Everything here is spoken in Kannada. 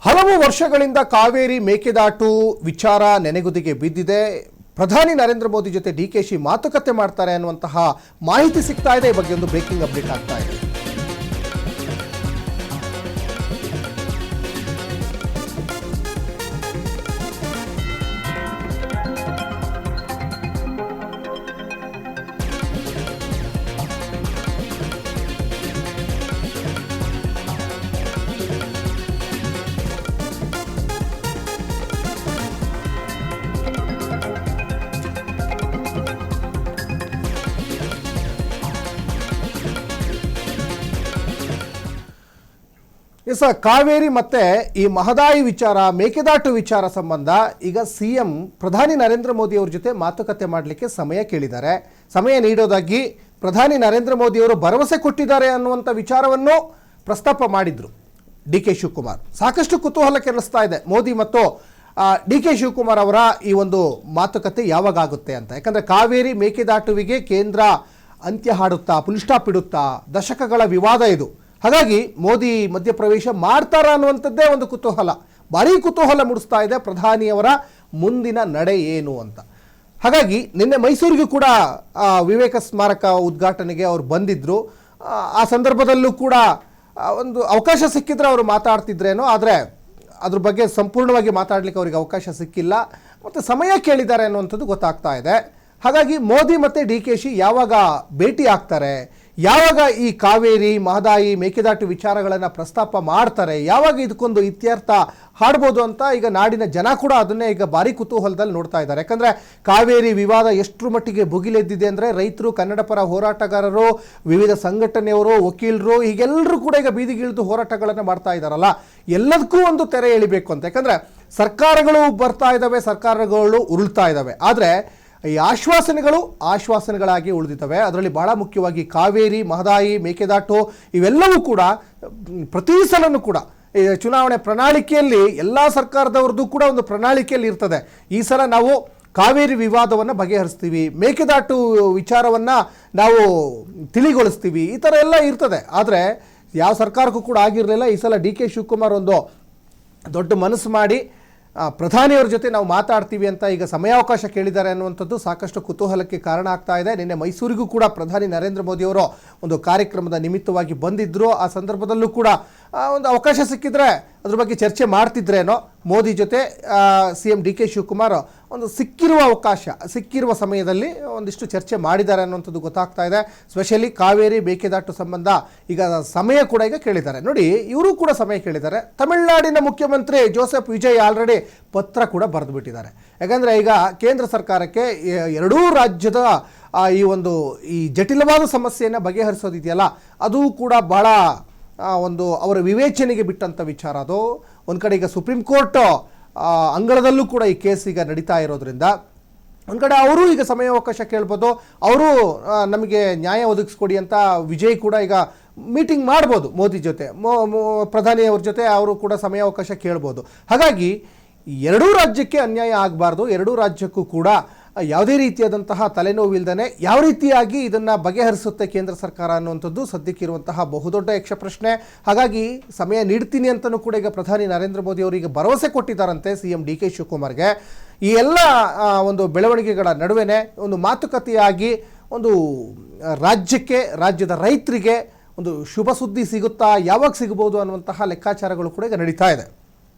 ಹಲವು ವರ್ಷಗಳಿಂದ ಕಾವೇರಿ ಮೇಕೆದಾಟು ವಿಚಾರ ನೆನೆಗುದಿಗೆ ಬಿದ್ದಿದೆ. ಪ್ರಧಾನಿ ನರೇಂದ್ರ ಮೋದಿ ಜೊತೆ ಡಿಕೆಶಿ ಮಾತುಕತೆ ಮಾಡ್ತಾರೆ ಅನ್ನುವಂತಹ ಮಾಹಿತಿ ಸಿಗ್ತಾ ಇದೆ. ಈ ಬಗ್ಗೆ ಒಂದು ಬ್ರೇಕಿಂಗ್ ಅಪ್ಡೇಟ್ ಆಗ್ತಾ ಇದೆ. ಕಾವೇರಿ ಮತ್ತೆ ಈ ಮಹದಾಯಿ ವಿಚಾರ, ಮೇಕೆದಾಟು ವಿಚಾರ ಸಂಬಂಧ ಈಗ ಸಿಎಂ ಪ್ರಧಾನಿ ನರೇಂದ್ರ ಮೋದಿ ಅವರ ಜೊತೆ ಮಾತುಕತೆ ಮಾಡಲಿಕ್ಕೆ ಸಮಯ ಕೇಳಿದ್ದಾರೆ. ಸಮಯ ನೀಡೋದಾಗಿ ಪ್ರಧಾನಿ ನರೇಂದ್ರ ಮೋದಿ ಅವರು ಭರವಸೆ ಕೊಟ್ಟಿದ್ದಾರೆ ಅನ್ನುವಂಥ ವಿಚಾರವನ್ನು ಪ್ರಸ್ತಾಪ ಮಾಡಿದ್ರು ಡಿ ಕೆ ಶಿವಕುಮಾರ್. ಸಾಕಷ್ಟು ಕುತೂಹಲ ಕೆರಳಿಸ್ತಾ ಇದೆ ಮೋದಿ ಮತ್ತು ಡಿ ಕೆ ಶಿವಕುಮಾರ್ ಅವರ ಈ ಒಂದು ಮಾತುಕತೆ ಯಾವಾಗ ಆಗುತ್ತೆ ಅಂತ. ಯಾಕಂದರೆ ಕಾವೇರಿ ಮೇಕೆದಾಟುವಿಗೆ ಕೇಂದ್ರ ಅಂತ್ಯ ಹಾಡುತ್ತಾ, ಫುಲ್ ಸ್ಟಾಪ್ ಇಡುತ್ತಾ, ದಶಕಗಳ ವಿವಾದ ಇದು. ಹಾಗಾಗಿ ಮೋದಿ ಮಧ್ಯಪ್ರವೇಶ ಮಾಡ್ತಾರ ಅನ್ನುವಂಥದ್ದೇ ಒಂದು ಕುತೂಹಲ, ಭಾರೀ ಕುತೂಹಲ ಮೂಡಿಸ್ತಾ ಇದೆ ಪ್ರಧಾನಿಯವರ ಮುಂದಿನ ನಡೆ ಏನು ಅಂತ. ಹಾಗಾಗಿ ನಿನ್ನೆ ಮೈಸೂರಿಗೂ ಕೂಡ ವಿವೇಕ ಸ್ಮಾರಕ ಉದ್ಘಾಟನೆಗೆ ಅವರು ಬಂದಿದ್ದರು. ಆ ಸಂದರ್ಭದಲ್ಲೂ ಕೂಡ ಒಂದು ಅವಕಾಶ ಸಿಕ್ಕಿದ್ರೆ ಅವರು ಮಾತಾಡ್ತಿದ್ರೇನೋ, ಆದರೆ ಅದ್ರ ಬಗ್ಗೆ ಸಂಪೂರ್ಣವಾಗಿ ಮಾತಾಡಲಿಕ್ಕೆ ಅವ್ರಿಗೆ ಅವಕಾಶ ಸಿಕ್ಕಿಲ್ಲ ಮತ್ತು ಸಮಯ ಕೇಳಿದ್ದಾರೆ ಅನ್ನುವಂಥದ್ದು ಗೊತ್ತಾಗ್ತಾ ಇದೆ. ಹಾಗಾಗಿ ಮೋದಿ ಮತ್ತು ಡಿ ಕೆ ಶಿ ಯಾವಾಗ ಭೇಟಿ ಆಗ್ತಾರೆ, ಯಾವಾಗ ಈ ಕಾವೇರಿ ಮಹದಾಯಿ ಮೇಕೆದಾಟು ವಿಚಾರಗಳನ್ನು ಪ್ರಸ್ತಾಪ ಮಾಡ್ತಾರೆ, ಯಾವಾಗ ಇದಕ್ಕೊಂದು ಇತ್ಯರ್ಥ ಹಾಡ್ಬೋದು ಅಂತ ಈಗ ನಾಡಿನ ಜನ ಕೂಡ ಅದನ್ನೇ ಈಗ ಭಾರಿ ಕುತೂಹಲದಲ್ಲಿ ನೋಡ್ತಾ ಇದ್ದಾರೆ. ಯಾಕಂದರೆ ಕಾವೇರಿ ವಿವಾದ ಎಷ್ಟರ ಮಟ್ಟಿಗೆ ಭುಗಿಲೆದ್ದಿದೆ ಅಂದರೆ ರೈತರು, ಕನ್ನಡ ಪರ ಹೋರಾಟಗಾರರು, ವಿವಿಧ ಸಂಘಟನೆಯವರು, ವಕೀಲರು, ಹೀಗೆಲ್ಲರೂ ಕೂಡ ಈಗ ಬೀದಿಗಿಳಿದು ಹೋರಾಟಗಳನ್ನು ಮಾಡ್ತಾ ಇದ್ದಾರಲ್ಲ, ಎಲ್ಲದಕ್ಕೂ ಒಂದು ತೆರೆ ಎಳಿಬೇಕು ಅಂತ. ಯಾಕಂದರೆ ಸರ್ಕಾರಗಳು ಬರ್ತಾ ಇದ್ದಾವೆ, ಸರ್ಕಾರಗಳು ಉರುಳ್ತಾ ಇದ್ದಾವೆ, ಆದರೆ ಈ ಆಶ್ವಾಸನೆಗಳಾಗಿ ಉಳಿದಿದ್ದಾವೆ. ಅದರಲ್ಲಿ ಬಹಳ ಮುಖ್ಯವಾಗಿ ಕಾವೇರಿ, ಮಹದಾಯಿ, ಮೇಕೆದಾಟು ಇವೆಲ್ಲವೂ ಕೂಡ ಪ್ರತಿ ಸಲನೂ ಕೂಡ ಚುನಾವಣೆ ಪ್ರಣಾಳಿಕೆಯಲ್ಲಿ ಎಲ್ಲ ಸರ್ಕಾರದವ್ರದ್ದು ಕೂಡ ಒಂದು ಪ್ರಣಾಳಿಕೆಯಲ್ಲಿ ಇರ್ತದೆ. ಈ ಸಲ ನಾವು ಕಾವೇರಿ ವಿವಾದವನ್ನು ಬಗೆಹರಿಸ್ತೀವಿ, ಮೇಕೆದಾಟು ವಿಚಾರವನ್ನು ನಾವು ತಿಳಿಗೊಳಿಸ್ತೀವಿ, ಈ ಥರ ಎಲ್ಲ ಇರ್ತದೆ. ಆದರೆ ಯಾವ ಸರ್ಕಾರಕ್ಕೂ ಕೂಡ ಆಗಿರಲಿಲ್ಲ. ಈ ಸಲ ಡಿ ಕೆ ಶಿವಕುಮಾರ್ ಒಂದು ದೊಡ್ಡ ಮನಸ್ಸು ಮಾಡಿ ಪ್ರಧಾನಿಯವರ ಜೊತೆ ನಾವು ಮಾತಾಡ್ತೀವಿ ಅಂತ ಈಗ ಸಮಯಾವಕಾಶ ಕೇಳಿದ್ದಾರೆ ಅನ್ನುವಂಥದ್ದು ಸಾಕಷ್ಟು ಕುತೂಹಲಕ್ಕೆ ಕಾರಣ ಆಗ್ತಾ ಇದೆ. ನಿನ್ನೆ ಮೈಸೂರಿಗೂ ಕೂಡ ಪ್ರಧಾನಿ ನರೇಂದ್ರ ಮೋದಿಯವರು ಒಂದು ಕಾರ್ಯಕ್ರಮದ ನಿಮಿತ್ತವಾಗಿ ಬಂದಿದ್ದರು. ಆ ಸಂದರ್ಭದಲ್ಲೂ ಕೂಡ ಒಂದು ಅವಕಾಶ ಸಿಕ್ಕಿದ್ರೆ ಅದ್ರ ಬಗ್ಗೆ ಚರ್ಚೆ ಮಾಡ್ತಿದ್ರೇನೋ. ಮೋದಿ ಜೊತೆ C M D K Shivakumar ಒಂದು ಸಿಕ್ಕಿರುವ ಸಮಯದಲ್ಲಿ ಒಂದಿಷ್ಟು ಚರ್ಚೆ ಮಾಡಿದ್ದಾರೆ ಅನ್ನುವಂಥದ್ದು ಗೊತ್ತಾಗ್ತಾ ಇದೆ. ಸ್ಪೆಷಲಿ ಕಾವೇರಿ ಮೇಕೆದಾಟು ಸಂಬಂಧ ಈಗ ಸಮಯ ಕೂಡ ಈಗ ಕೇಳಿದ್ದಾರೆ. ನೋಡಿ, ಇವರು ಕೂಡ ಸಮಯ ಕೇಳಿದ್ದಾರೆ. ತಮಿಳುನಾಡಿನ ಮುಖ್ಯಮಂತ್ರಿ ಜೋಸೆಫ್ ವಿಜಯ್ ಆಲ್ರೆಡಿ ಪತ್ರ ಕೂಡ ಬರೆದು ಬಿಟ್ಟಿದ್ದಾರೆ. ಯಾಕಂದರೆ ಈಗ ಕೇಂದ್ರ ಸರ್ಕಾರಕ್ಕೆ ಎರಡೂ ರಾಜ್ಯದ ಈ ಜಟಿಲವಾದ ಸಮಸ್ಯೆಯನ್ನು ಬಗೆಹರಿಸೋದಿದೆಯಲ್ಲ, ಅದು ಕೂಡ ಬಹಳ ಒಂದು ಅವರ ವಿವೇಚನೆಗೆ ಬಿಟ್ಟಂಥ ವಿಚಾರ. ಅದು ಒಂದು ಕಡೆ ಈಗ ಸುಪ್ರೀಂ ಕೋರ್ಟ್ ಅಂಗಳದಲ್ಲೂ ಕೂಡ ಈ ಕೇಸ್ ಈಗ ನಡೀತಾ ಇರೋದ್ರಿಂದ ಒಂದು ಕಡೆ ಅವರು ಈಗ ಸಮಯಾವಕಾಶ ಕೇಳ್ಬೋದು. ಅವರು ನಮಗೆ ನ್ಯಾಯ ಒದಗಿಸ್ಕೊಡಿ ಅಂತ ವಿಜಯ್ ಕೂಡ ಈಗ ಮೀಟಿಂಗ್ ಮಾಡ್ಬೋದು ಮೋದಿ ಜೊತೆ, ಪ್ರಧಾನಿಯವ್ರ ಜೊತೆ ಅವರು ಕೂಡ ಸಮಯಾವಕಾಶ ಕೇಳ್ಬೋದು. ಹಾಗಾಗಿ ಎರಡೂ ರಾಜ್ಯಕ್ಕೆ ಅನ್ಯಾಯ ಆಗಬಾರ್ದು, ಎರಡೂ ರಾಜ್ಯಕ್ಕೂ ಕೂಡ ಯಾವುದೇ ರೀತಿಯಾದಂತಹ ತಲೆನೋವಿಲ್ದೇ ಯಾವ ರೀತಿಯಾಗಿ ಇದನ್ನು ಬಗೆಹರಿಸುತ್ತೆ ಕೇಂದ್ರ ಸರ್ಕಾರ ಅನ್ನುವಂಥದ್ದು ಸದ್ಯಕ್ಕಿರುವಂತಹ ಬಹುದೊಡ್ಡ ಯಕ್ಷ ಪ್ರಶ್ನೆ. ಹಾಗಾಗಿ ಸಮಯ ನೀಡ್ತೀನಿ ಅಂತಲೂ ಕೂಡ ಈಗ ಪ್ರಧಾನಿ ನರೇಂದ್ರ ಮೋದಿ ಅವರಿಗೆ ಭರವಸೆ ಕೊಟ್ಟಿದ್ದಾರಂತೆ ಸಿ ಎಂ ಡಿ ಕೆ ಶಿವಕುಮಾರ್ಗೆ. ಈ ಎಲ್ಲ ಒಂದು ಬೆಳವಣಿಗೆಗಳ ನಡುವೆ ಒಂದು ಮಾತುಕತೆಯಾಗಿ ಒಂದು ರಾಜ್ಯದ ರೈತರಿಗೆ ಒಂದು ಶುಭ ಸುದ್ದಿ ಸಿಗುತ್ತಾ, ಯಾವಾಗ ಸಿಗಬಹುದು ಅನ್ನುವಂತಹ ಲೆಕ್ಕಾಚಾರಗಳು ಕೂಡ ಈಗ ನಡೀತಾ ಇದೆ.